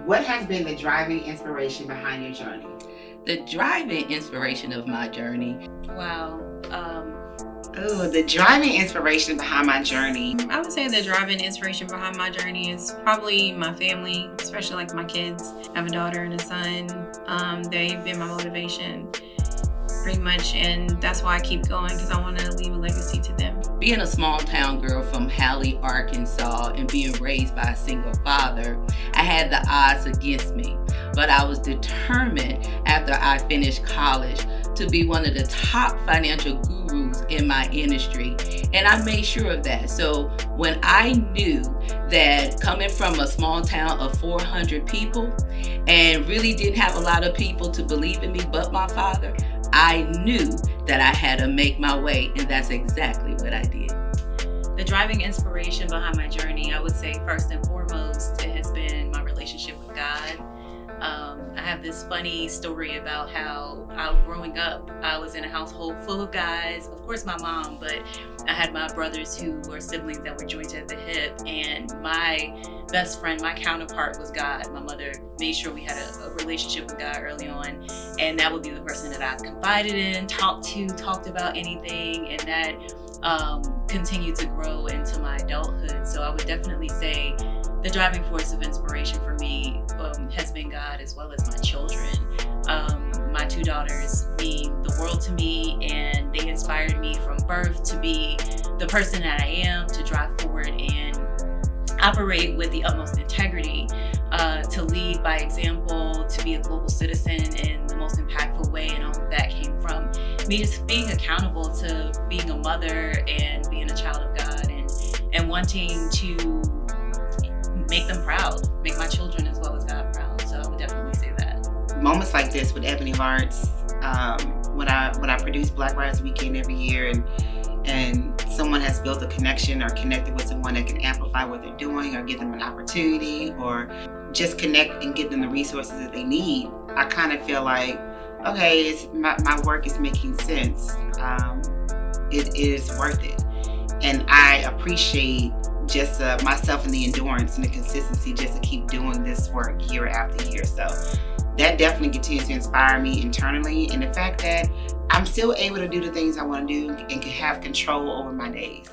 What has been the driving inspiration behind your journey? The driving inspiration of my journey. Wow. The driving inspiration behind my journey. I would say the driving inspiration behind my journey is probably my family, especially like my kids. I have a daughter and a son. They've been my motivation pretty much, and that's why I keep going, because I want to leave a legacy to them. Being a small town girl from Halley, Arkansas, and being raised by a single father, I had the odds against me. But I was determined after I finished college to be one of the top financial gurus in my industry. And I made sure of that. So when I knew that coming from a small town of 400 people and really didn't have a lot of people to believe in me but my father, I knew that I had to make my way, and that's exactly what I did. The driving inspiration behind my journey, I would say first and foremost, it has been my relationship with God. I have this funny story about how growing up, I was in a household full of guys, of course my mom, but I had my brothers who were siblings that were joined at the hip, and my best friend, my counterpart, was God. My mother made sure we had a relationship with God early on, and that would be the person that I confided in, talked about anything, and that continued to grow into my adulthood. So I would definitely say the driving force of inspiration for me has been God, as well as my children. My two daughters mean the world to me, and they inspired me from birth to be the person that I am, to drive forward and operate with the utmost integrity, to lead by example, to be a global citizen in the most impactful way. And all of that came from me just being accountable to being a mother and being a child of God, and wanting to make them proud, make my children as well as God proud. So I would definitely say that. Moments like this with Ebony of Arts, when I produce Black Writers Weekend every year, and someone has built a connection or connected with someone that can amplify what they're doing or give them an opportunity or just connect and give them the resources that they need, I kind of feel like, okay, my work is making sense. It is worth it. And I appreciate just myself and the endurance and the consistency just to keep doing this work year after year. So that definitely continues to inspire me internally, and the fact that I'm still able to do the things I want to do and can have control over my days.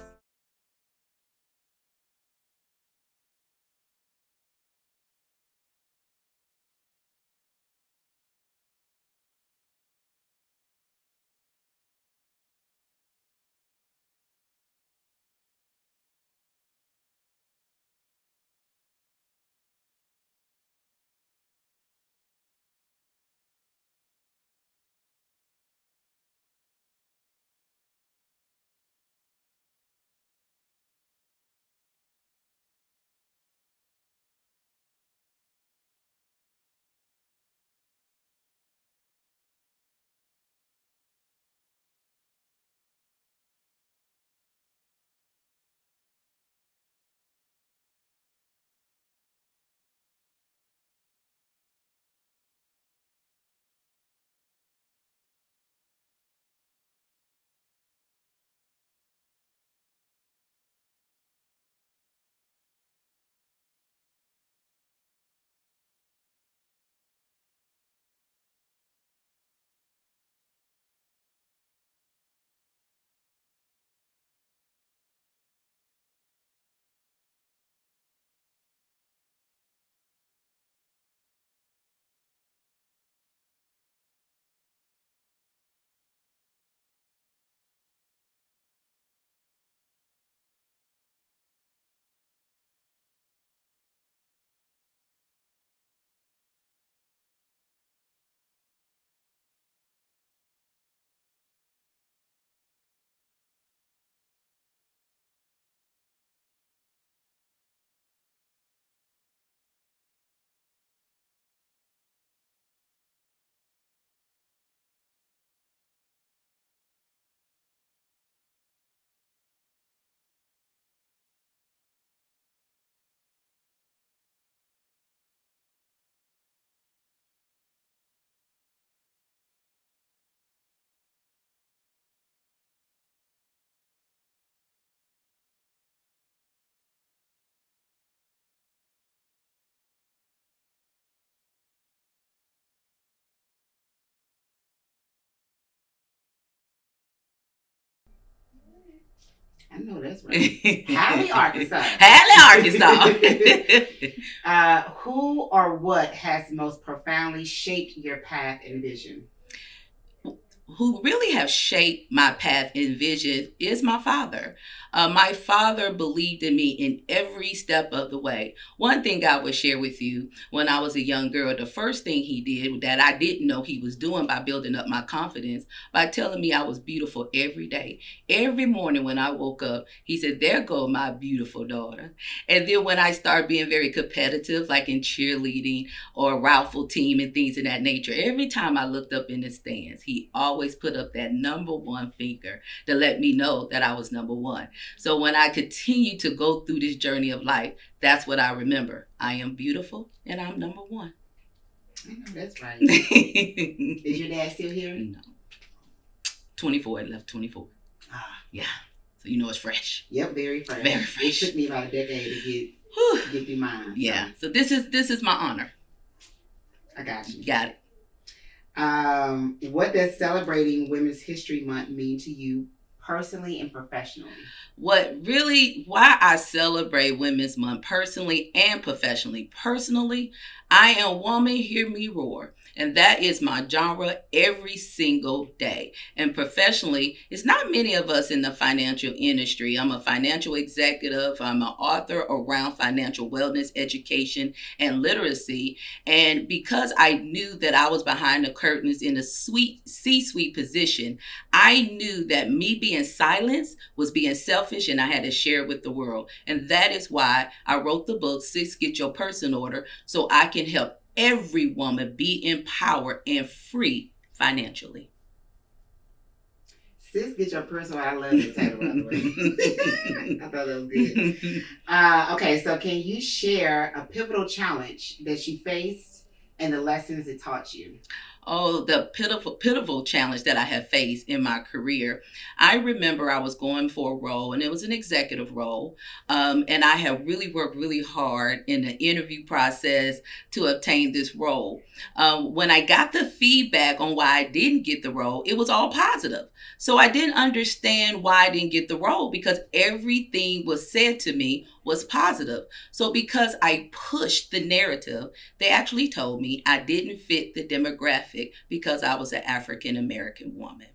I know that's right. Halley, Arkansas. Halley, Arkansas. Who or what has most profoundly shaped your path and vision? Who really have shaped my path and vision is my father. My father believed in me in every step of the way. One thing I would share with you, when I was a young girl, the first thing he did that I didn't know he was doing by building up my confidence, by telling me I was beautiful every day. Every morning when I woke up, he said, "There go my beautiful daughter." And then when I started being very competitive, like in cheerleading or raffle team and things of that nature, every time I looked up in the stands, he always put up that number one finger to let me know that I was number one. So when I continue to go through this journey of life, that's what I remember. I am beautiful and I'm number one. I know that's right. Is your dad still here? No. 24, it left 24. Yeah. So you know it's fresh. Yep, very fresh. Very fresh. It took me about a decade to get through mine. Yeah. So this is my honor. I got you. Got it. What does celebrating Women's History Month mean to you personally and professionally? Why I celebrate Women's Month personally and professionally. Personally, I am woman, hear me roar. And that is my genre every single day. And professionally, it's not many of us in the financial industry. I'm a financial executive. I'm an author around financial wellness, education, and literacy. And because I knew that I was behind the curtains in a C-suite position, I knew that me being silenced was being selfish and I had to share it with the world. And that is why I wrote the book, 6 Get Your Person Order, so I can help every woman be empowered and free financially. 6 Get Your Person Order. I love that title, by the way. I thought that was good. Okay, so can you share a pivotal challenge that you faced and the lessons it taught you? Oh, the pitiful challenge that I have faced in my career. I remember I was going for a role, and it was an executive role. And I have really worked really hard in the interview process to obtain this role. When I got the feedback on why I didn't get the role, it was all positive. So I didn't understand why I didn't get the role because everything was said to me was positive. So because I pushed the narrative, they actually told me I didn't fit the demographic because I was an African American woman.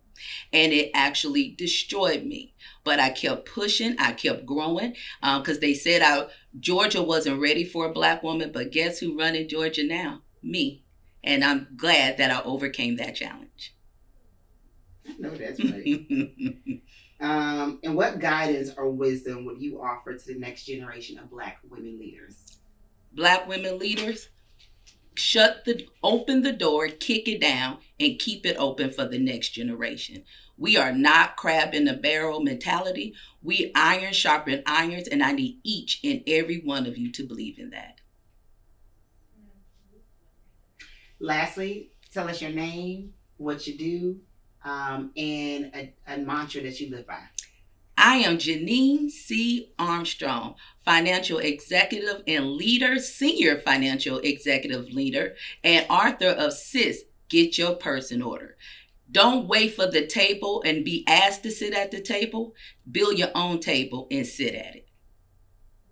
And it actually destroyed me. But I kept pushing, I kept growing, because they said Georgia wasn't ready for a Black woman, but guess who running Georgia now? Me. And I'm glad that I overcame that challenge. I know that's right. And what guidance or wisdom would you offer to the next generation of Black women leaders? Black women leaders, open the door, kick it down, and keep it open for the next generation. We are not crab in the barrel mentality. We iron sharpen irons, and I need each and every one of you to believe in that. Lastly, tell us your name, what you do, and a mantra that you live by. I am Janean C. Armstrong, financial executive and leader, senior financial executive leader, and author of Sis, Get Your Person Order. Don't wait for the table and be asked to sit at the table. Build your own table and sit at it.